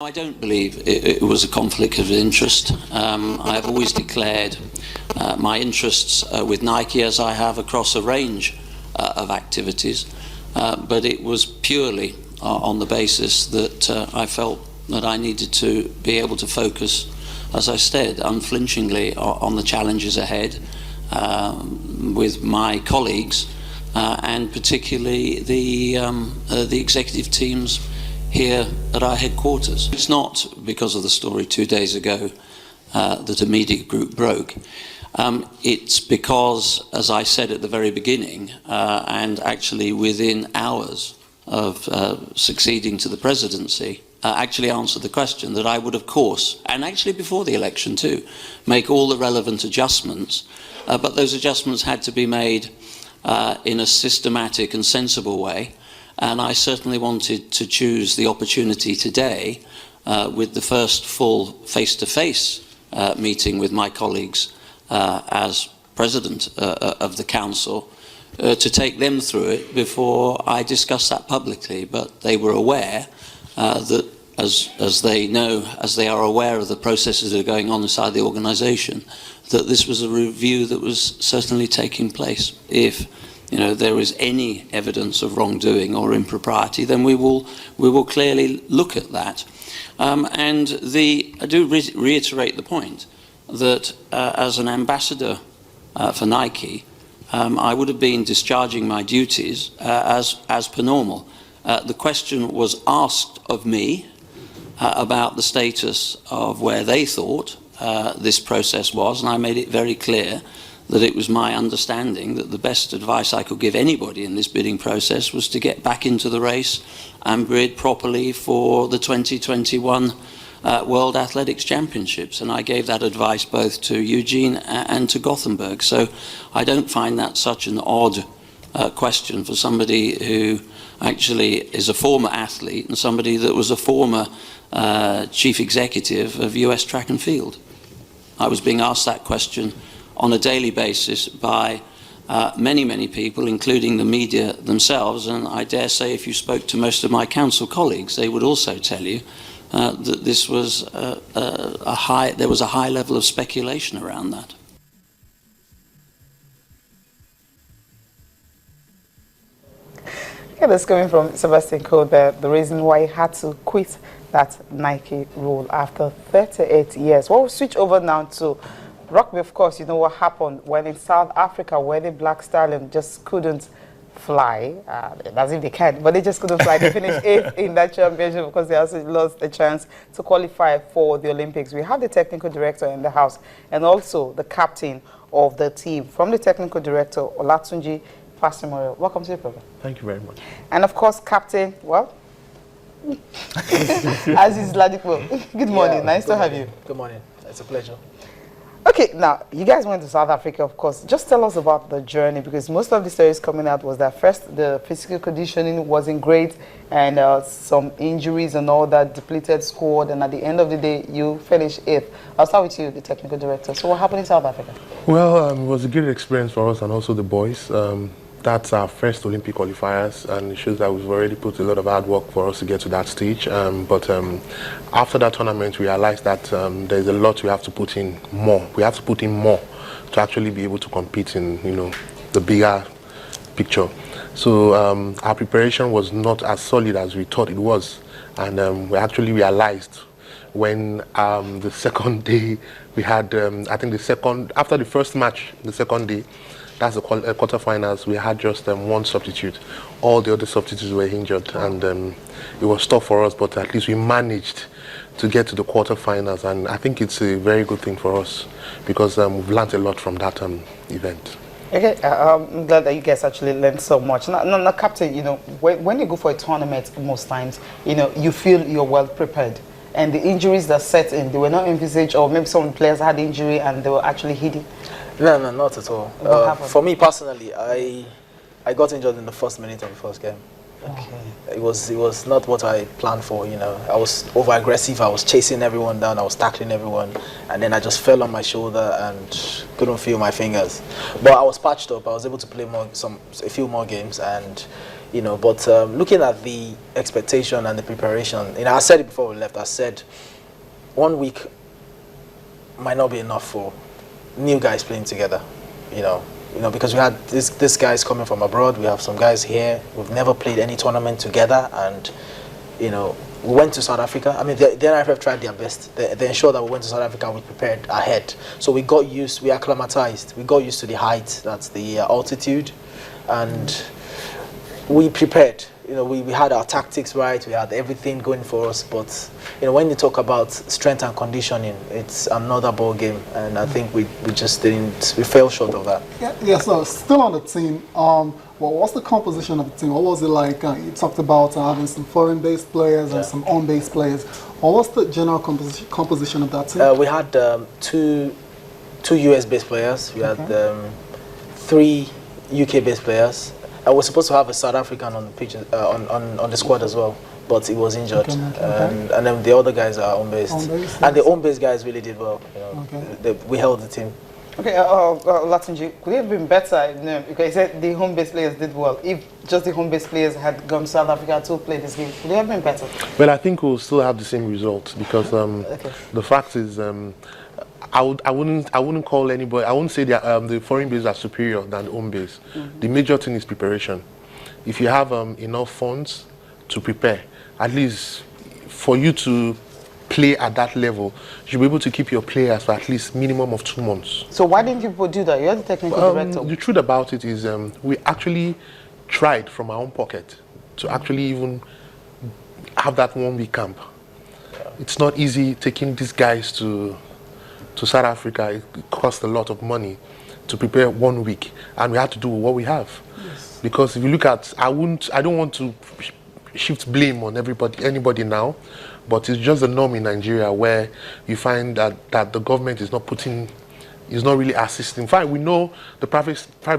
I don't believe it was a conflict of interest. I've always declared my interests with Nike, as I have across a range of activities, but it was purely on the basis that I felt that I needed to be able to focus, as I said, unflinchingly on the challenges ahead with my colleagues and particularly the executive teams here at our headquarters. It's not because of the story 2 days ago that a media group broke. It's because, as I said at the very beginning, and actually within hours of succeeding to the presidency, actually answered the question that I would, of course, and actually before the election too, make all the relevant adjustments, but those adjustments had to be made in a systematic and sensible way. And I certainly wanted to choose the opportunity today with the first full face-to-face meeting with my colleagues as President of the Council to take them through it before I discussed that publicly. But they were aware that, as they know, as they are aware of the processes that are going on inside the organisation, that this was a review that was certainly taking place. If there is any evidence of wrongdoing or impropriety, then we will clearly look at that. And I do reiterate the point that as an ambassador for Nike, I would have been discharging my duties as per normal. The question was asked of me about the status of where they thought this process was, and I made it very clear that it was my understanding that the best advice I could give anybody in this bidding process was to get back into the race and bid properly for the 2021 World Athletics Championships. And I gave that advice both to Eugene and to Gothenburg. So I don't find that such an odd question for somebody who actually is a former athlete and somebody that was a former chief executive of US Track and Field. I was being asked that question on a daily basis by many people, including the media themselves, and I dare say if you spoke to most of my council colleagues, they would also tell you that this was there was a high level of speculation around that. Yeah, that's coming from Sebastian Coe, the reason why he had to quit that Nike role after 38 years. Well, we'll switch over now to rugby. Of course, you know what happened when in South Africa, where the Black Stallion just couldn't fly, as if they can, but they just couldn't fly. They finished 8th in that championship because they also lost the chance to qualify for the Olympics. We have the technical director in the house and also the captain of the team. From the technical director, Olatunji Pastor, welcome to the program. Thank you very much. And of course, captain, well, Aziz Ladipo. Good morning. Nice to have you. Good morning. It's a pleasure. Okay, now, you guys went to South Africa, of course. Just tell us about the journey, because most of the stories coming out was that first, the physical conditioning wasn't great, and some injuries and all that, depleted squad, and at the end of the day, you finished 8th. I'll start with you, the technical director. So what happened in South Africa? Well, it was a good experience for us and also the boys. That's our first Olympic qualifiers, and it shows that we've already put a lot of hard work for us to get to that stage. But after that tournament, we realized that there's a lot we have to put in more. We have to put in more to actually be able to compete in, the bigger picture. So our preparation was not as solid as we thought it was, and we actually realized when the second day we had, I think after the first match, the second day, that's the quarterfinals, we had just one substitute. All the other substitutes were injured, and it was tough for us, but at least we managed to get to the quarterfinals, and I think it's a very good thing for us because we've learned a lot from that event. Okay, I'm glad that you guys actually learned so much. Now, Captain, when you go for a tournament, most times, you feel you're well prepared. And the injuries that set in, they were not envisaged, or maybe some players had injury and they were actually hidden? No, not at all. For me personally, I got injured in the first minute of the first game. Okay. It was not what I planned for. I was over aggressive. I was chasing everyone down. I was tackling everyone, and then I just fell on my shoulder and couldn't feel my fingers. But I was patched up. I was able to play a few more games, and you know. But looking at the expectation and the preparation, you know, I said it before we left. I said 1 week might not be enough for new guys playing together, you know, because we had this guys coming from abroad. We have some guys here. We've never played any tournament together, and you know, we went to South Africa. I mean, the NRFF tried their best. They ensured that we went to South Africa and we prepared ahead. So we acclimatized. We got used to the height, that's the altitude, and we prepared. You know, we had our tactics right. We had everything going for us. But you know, when you talk about strength and conditioning, it's another ball game. And I think we just didn't. We fell short of that. Yeah. So still on the team. Well, what's the composition of the team? What was it like? You talked about having some foreign-based players and some on-base players. What was the general composition of that team? We had two US-based players. We had 3 UK-based players. I was supposed to have a South African on the pitch, on the squad as well, but he was injured. And then the other guys are home-based. And the home-based guys really did well. You know, we held the team. Okay, Latunji, could it have been better? You know, because you said the home-based players did well. If just the home-based players had gone to South Africa to play this game, could it have been better? Well, I think we'll still have the same results because the fact is, I wouldn't call anybody. I wouldn't say that the foreign base are superior than the home base. The major thing is preparation. If you have enough funds to prepare, at least for you to play at that level, you should be able to keep your players for at least minimum of 2 months. So why didn't you people do that? You're the technical director. The truth about it is we actually tried from our own pocket to actually even have that 1 week camp. It's not easy taking these guys to South Africa. It costs a lot of money to prepare 1 week, and we had to do what we have. Yes. Because if you look at, I don't want to shift blame on anybody now, but it's just the norm in Nigeria where you find that the government is not really assisting. Fine, we know the private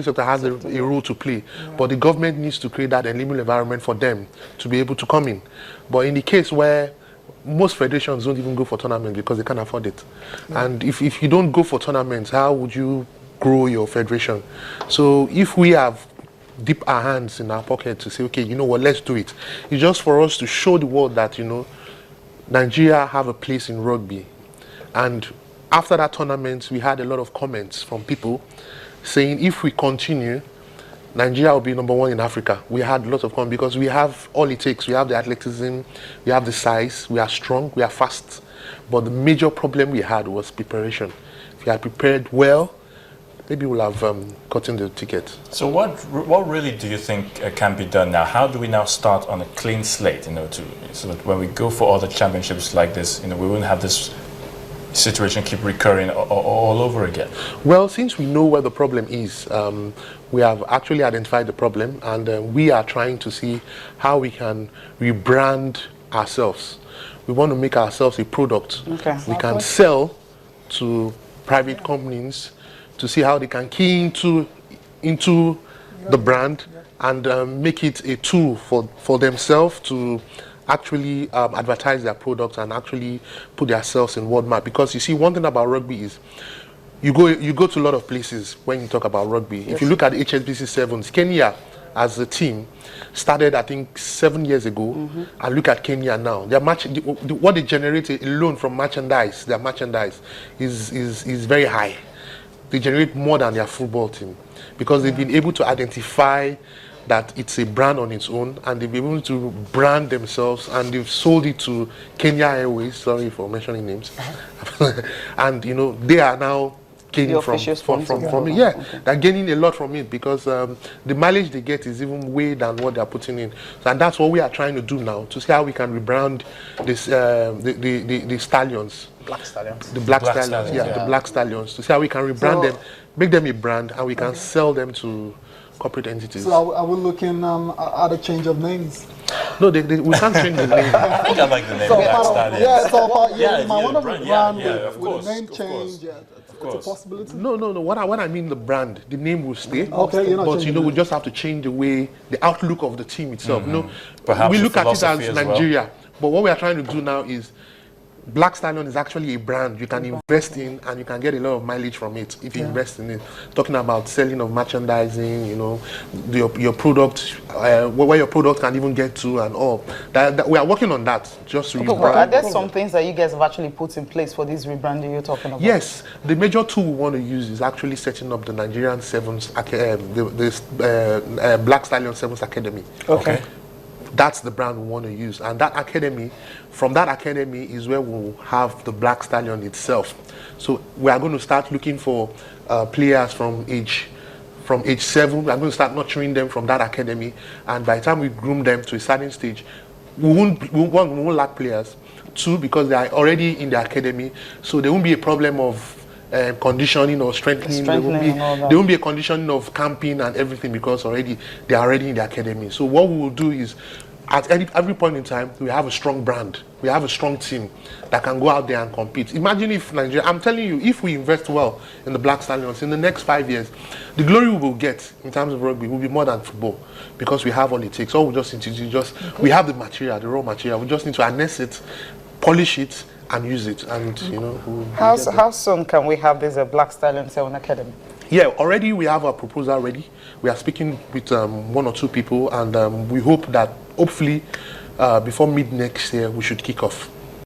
sector has a role to play, but the government needs to create that enabling environment for them to be able to come in. But in the case where most federations don't even go for tournaments because they can't afford it. And if you don't go for tournaments, how would you grow your federation? So if we have dip our hands in our pocket to say, okay, you know what, let's do it. It's just for us to show the world that, you know, Nigeria have a place in rugby. And after that tournament, we had a lot of comments from people saying if we continue, Nigeria will be #1 in Africa. We had lots of comments because we have all it takes. We have the athleticism, we have the size, we are strong, we are fast. But the major problem we had was preparation. If we had prepared well, maybe we'll have gotten the ticket. So what really do you think can be done now? How do we now start on a clean slate, you know, so that when we go for other championships like this, you know, we wouldn't have this situation keep recurring all over again? Well, since we know where the problem is, we have actually identified the problem, and we are trying to see how we can rebrand ourselves. We want to make ourselves a product we can sell to private companies to see how they can key into the brand and make it a tool for themselves to actually advertise their products and actually put themselves in world map. Because you see, one thing about rugby is you go to a lot of places when you talk about rugby. Yes. If you look at the HSBC Sevens, Kenya as a team started, I think, 7 years ago, and look at Kenya now. Their what they generate alone from merchandise, their merchandise is very high. They generate more than their football team because they've been able to identify that it's a brand on its own, and they've been able to brand themselves, and they've sold it to Kenya Airways. Sorry for mentioning names. And you know, they are now gaining from it. Yeah, they're gaining a lot from it because the mileage they get is even way than what they're putting in. So, and that's what we are trying to do now, to see how we can rebrand this the stallions. Black Stallions. The Black Stallions, the Black Stallions, to see how we can rebrand them, make them a brand, and we can sell them to corporate entities. So are we looking at a change of names? No, we can't change the name. I think I like the name Black Stallions. Yeah, so part, Yeah, my one of the brand of with course, a name of change. course. It's a possibility. No. What I mean, the brand, the name will stay. Okay, you're not but changing we it. just have to change the outlook of the team itself. Perhaps we the look at it philosophy as as well. Nigeria, but what we are trying to do now is Black Stallion is actually a brand you can invest in, and you can get a lot of mileage from it if you invest in it. Talking about selling of merchandising, you know, your product, where your product can even get to and all. That we are working on that. Just to Okay, well, are there some things that you guys have actually put in place for this rebranding you're talking about? Yes, the major tool we want to use is actually setting up the Nigerian Sevens, Black Stallion Sevens Academy. Okay. That's the brand we want to use, and that academy, from that academy is where we'll have the Black Stallion itself. So we are going to start looking for players from age 7. We are going to start nurturing them from that academy, and by the time we groom them to a certain stage, we won't lack players. 2, because they are already in the academy, so there won't be a problem of conditioning or strengthening. There won't be a conditioning of camping and everything, because they are already in the academy. So what we will do is, at every point in time, we have a strong brand. We have a strong team that can go out there and compete. Imagine if Nigeria, I'm telling you, if we invest well in the Black Stallions in the next 5 years, the glory we will get in terms of rugby will be more than football, because we have all it takes. All we just need to do, we have the material, the raw material. We just need to harness it, polish it, and use it, and you know. How soon can we have this Black Stallion 7 Academy? Yeah, already we have a proposal ready. We are speaking with 1 or 2 people, and we hope that hopefully before mid next year we should kick off.